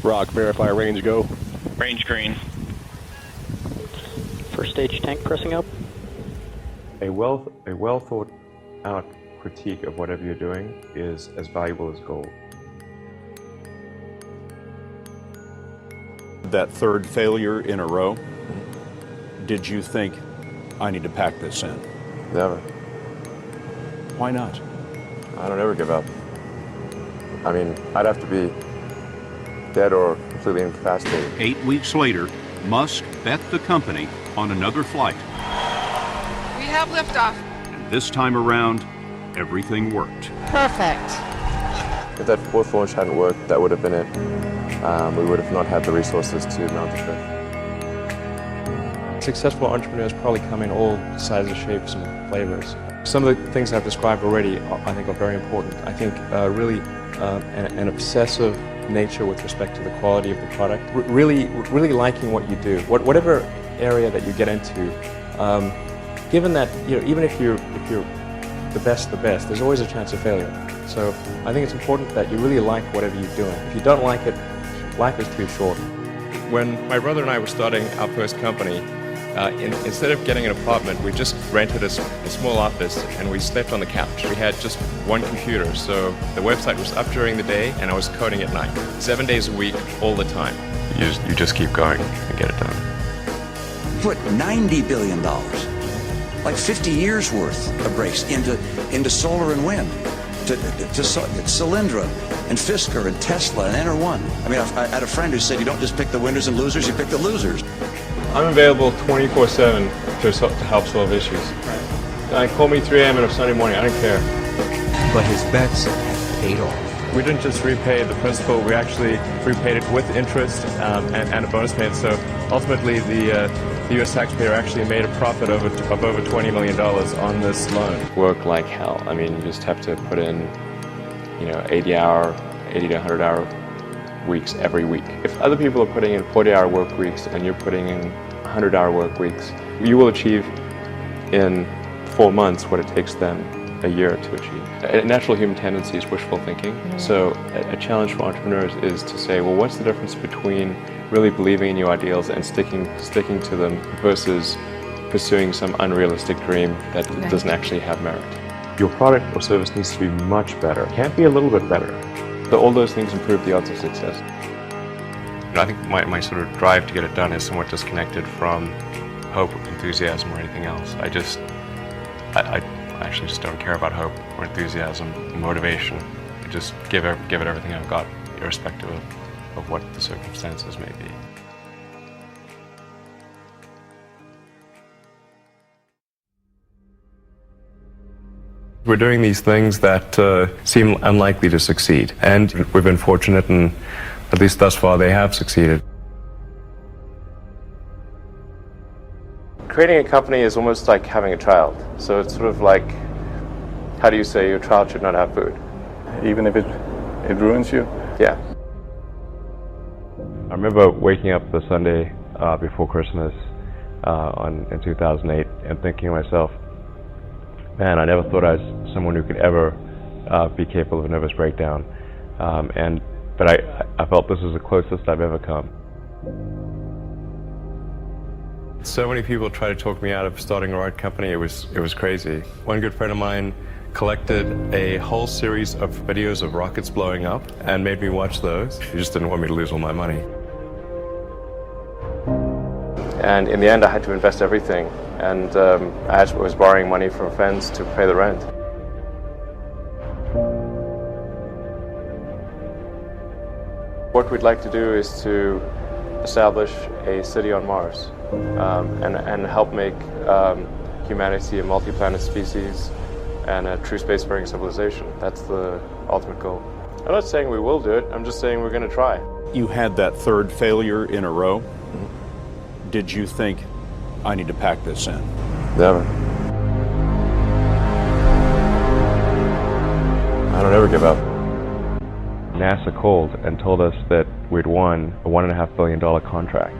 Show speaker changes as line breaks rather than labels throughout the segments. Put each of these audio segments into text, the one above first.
Rock, verify range, go.
Range green.
First stage tank pressing up.
A well thought out critique of whatever you're doing is as valuable as gold.
That third failure in a row, did you think, I need to pack this in?
Never.
Why not?
I don't ever give up. I mean, I'd have to be dead or completely incapacitated.
8 weeks later, Musk bet the company on another flight.
We have liftoff.
And this time around, everything worked.
Perfect.
If that fourth launch hadn't worked, that would have been it. We would have not had the resources to mount the trip.
Successful entrepreneurs probably come in all sizes, shapes, and flavors. Some of the things I've described already, I think, are very important. I think really an obsessive nature with respect to the quality of the product. Really liking what you do, whatever area that you get into. Given that, even if you're the best, there's always a chance of failure. So I think it's important that you really like whatever you're doing. If you don't like it, life is too short. When my brother and I were starting our first company, instead of getting an apartment, we just rented a small office and we slept on the couch. We had just one computer, so the website was up during the day and I was coding at night. 7 days a week, all the time. You just keep going and get it done.
Put $90 billion, like 50 years worth of breaks into solar and wind, to Solyndra and Fisker and Tesla and Enter1. I mean, I had a friend who said you don't just pick the winners and losers, you pick the losers.
I'm available 24/7 to help solve issues. Call me 3 a.m. on a Sunday morning, I don't care.
But his bets have paid off.
We didn't just repay the principal, we actually repaid it with interest and a bonus payment. So ultimately the U.S. taxpayer actually made a profit of over $20 million on this loan. Work like hell. I mean, you just have to put in 80 to 100-hour weeks every week. If other people are putting in 40-hour work weeks and you're putting in 100-hour work weeks, you will achieve in 4 months what it takes them a year to achieve. A natural human tendency is wishful thinking. So a challenge for entrepreneurs is to say, well, what's the difference between really believing in your ideals and sticking to them versus pursuing some unrealistic dream that doesn't actually have merit? Your product or service needs to be much better. It can't be a little bit better. So all those things improve the odds of success. I think my sort of drive to get it done is somewhat disconnected from hope, enthusiasm, or anything else. I actually just don't care about hope or enthusiasm, motivation. I just give it everything I've got, irrespective of what the circumstances may be. We're doing these things that seem unlikely to succeed, and we've been fortunate, and at least thus far they have succeeded. Creating a company is almost like having a child. So it's sort of like, how do you say your child should not have food?
Even if it ruins you?
Yeah. I remember waking up the Sunday before Christmas in 2008 and thinking to myself, man, I never thought I was someone who could ever be capable of a nervous breakdown. But I felt this was the closest I've ever come. So many people tried to talk me out of starting a right company. It was crazy. One good friend of mine collected a whole series of videos of rockets blowing up and made me watch those. He just didn't want me to lose all my money. And in the end, I had to invest everything. And I was borrowing money from friends to pay the rent. What we'd like to do is to establish a city on Mars and help make humanity a multi-planet species and a true spacefaring civilization. That's the ultimate goal. I'm not saying we will do it, I'm just saying we're going to try.
You had that third failure in a row. Did you think, I need to pack this in?
Never. I don't ever give up. NASA called and told us that we'd won a $1.5 billion contract.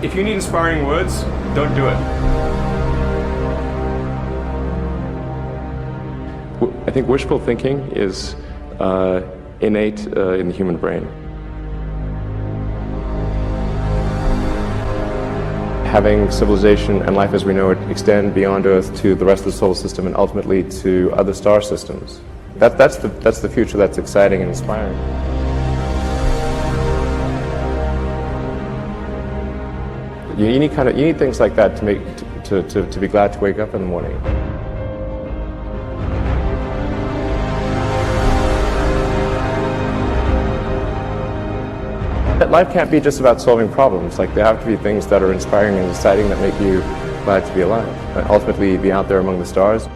If you need inspiring words, don't do it. I think wishful thinking is innate in the human brain.
having civilization and life as we know it extend beyond Earth to the rest of the solar system and ultimately to other star systems. That's the future that's exciting and inspiring. You need things like that to be glad to wake up in the morning. Life can't be just about solving problems. Like, there have to be things that are inspiring and exciting that make you glad to be alive. And ultimately, be out there among the stars.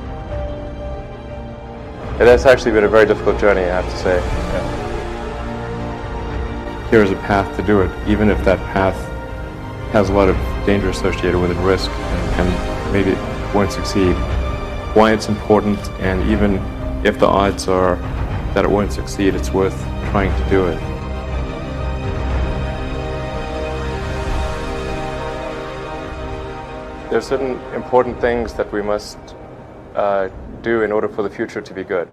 It has actually been a very difficult journey, I have to say. Yeah. Here is a path to do it, even if that path has a lot of danger associated with it, risk, and maybe it won't succeed. Why it's important, and even if the odds are that it won't succeed, it's worth trying to do it. There are certain important things that we must do in order for the future to be good.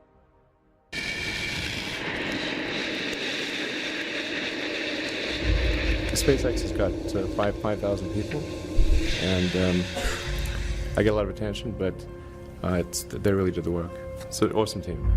SpaceX has got 5,000 people, and I get a lot of attention, but they really did the work. It's an awesome team.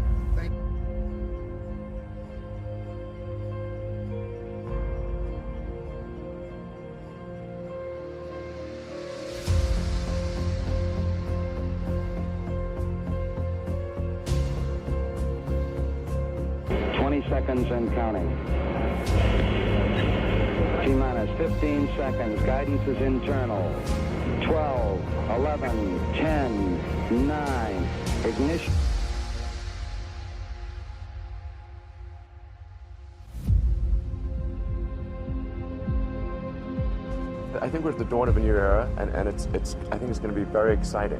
20 seconds and counting. T-minus 15 seconds. Guidance is internal. 12, 11, 10, 9. Ignition.
I think we're at the dawn of a new era, and I think it's going to be very exciting.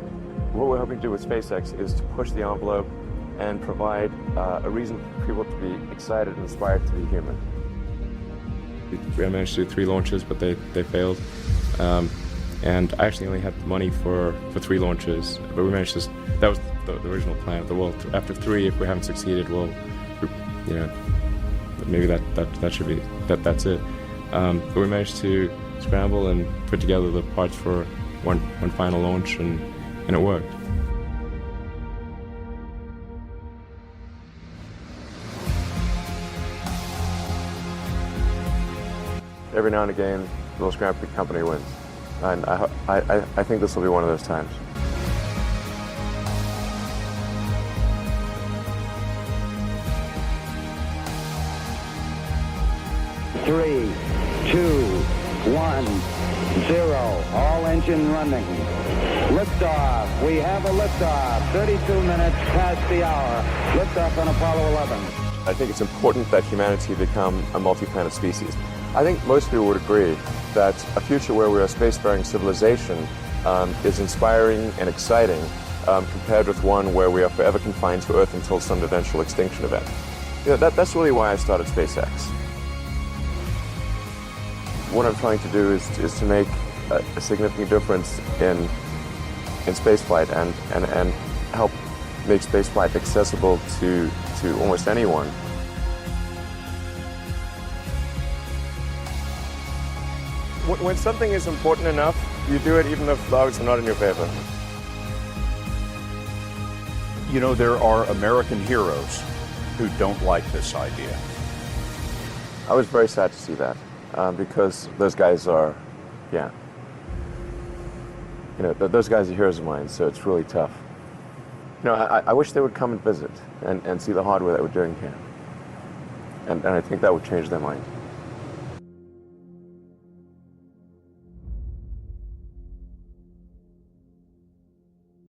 What we're hoping to do with SpaceX is to push the envelope and provide a reason for people to be excited and inspired to be human. We managed to do 3 launches, but they failed. And I actually only had the money for 3 launches, but we managed to. That was the original plan. Well, after 3, if we haven't succeeded, well, maybe that should be that's it. But we managed to scramble and put together the parts for one final launch, and it worked. Every now and again, the little scrappy company wins, and I think this will be one of those times.
Three, 2, 1, 0. All engine running. Liftoff. We have a liftoff. 32 minutes past the hour. Liftoff on Apollo 11.
I think it's important that humanity become a multi-planet species. I think most people would agree that a future where we're a spacefaring civilization is inspiring and exciting compared with one where we are forever confined to Earth until some eventual extinction event. That's really why I started SpaceX. What I'm trying to do is to make a significant difference in spaceflight and help make spaceflight accessible to almost anyone. When something is important enough, you do it even if the odds are not in your favor.
You know, there are American heroes who don't like this idea.
I was very sad to see that because those guys are, those guys are heroes of mine, so it's really tough. I wish they would come and visit and see the hardware that we're doing here. And I think that would change their mind.